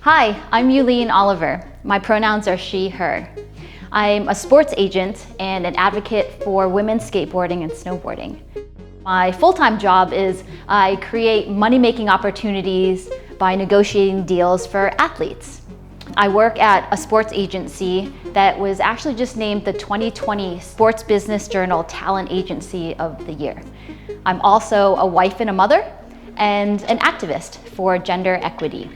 Hi, I'm Yulene Oliver. My pronouns are she, her. I'm a sports agent and an advocate for women's skateboarding and snowboarding. My full-time job is I create money-making opportunities by negotiating deals for athletes. I work at a sports agency that was actually just named the 2020 Sports Business Journal Talent Agency of the Year. I'm also a wife and a mother and an activist for gender equity.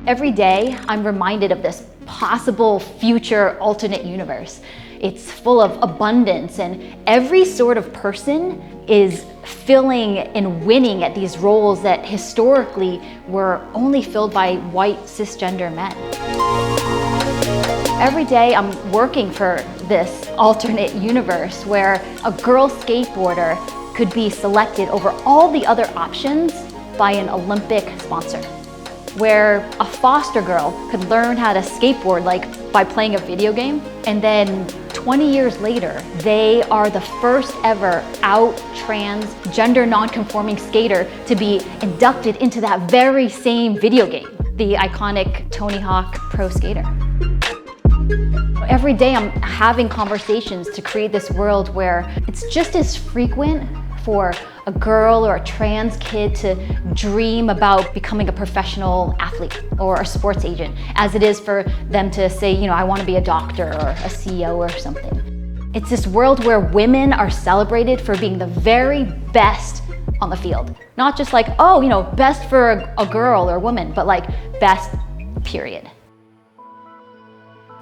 Every day, I'm reminded of this possible future alternate universe. It's full of abundance, and every sort of person is filling and winning at these roles that historically were only filled by white cisgender men. Every day I'm working for this alternate universe where a girl skateboarder could be selected over all the other options by an Olympic sponsor, where a foster girl could learn how to skateboard by playing a video game, and then 20 years later, they are the first ever out trans, gender non-conforming skater to be inducted into that very same video game, the iconic Tony Hawk Pro Skater. Every day I'm having conversations to create this world where it's just as frequent for a girl or a trans kid to dream about becoming a professional athlete or a sports agent as it is for them to say, I want to be a doctor or a CEO or something. It's this world where women are celebrated for being the very best on the field. Not just best for a girl or woman, but best, period.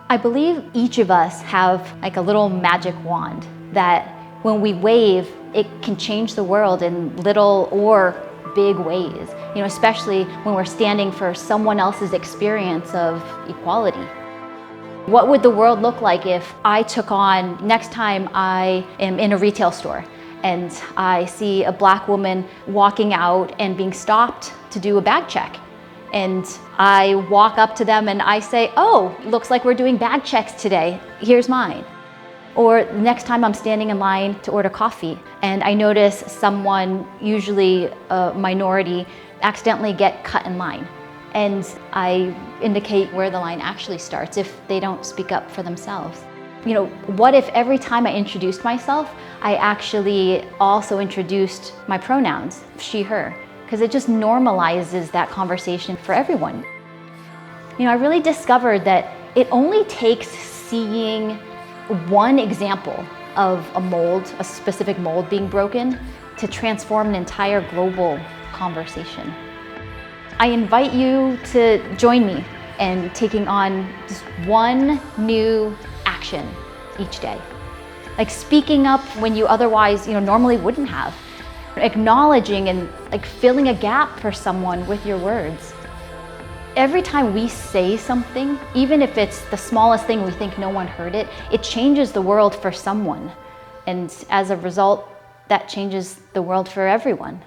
I believe each of us have a little magic wand that when we wave, it can change the world in little or big ways, especially when we're standing for someone else's experience of equality. What would the world look like if I took on, next time I am in a retail store and I see a Black woman walking out and being stopped to do a bag check, and I walk up to them and I say, "Oh, looks like we're doing bag checks today. Here's mine." Or the next time I'm standing in line to order coffee and I notice someone, usually a minority, accidentally get cut in line. And I indicate where the line actually starts if they don't speak up for themselves. What if every time I introduced myself, I actually also introduced my pronouns, she, her, because it just normalizes that conversation for everyone. I really discovered that it only takes seeing one example of a specific mold being broken to transform an entire global conversation. I invite you to join me in taking on just one new action each day. Speaking up when you otherwise, normally wouldn't have. Acknowledging and filling a gap for someone with your words. Every time we say something, even if it's the smallest thing we think no one heard it, it changes the world for someone. And as a result, that changes the world for everyone.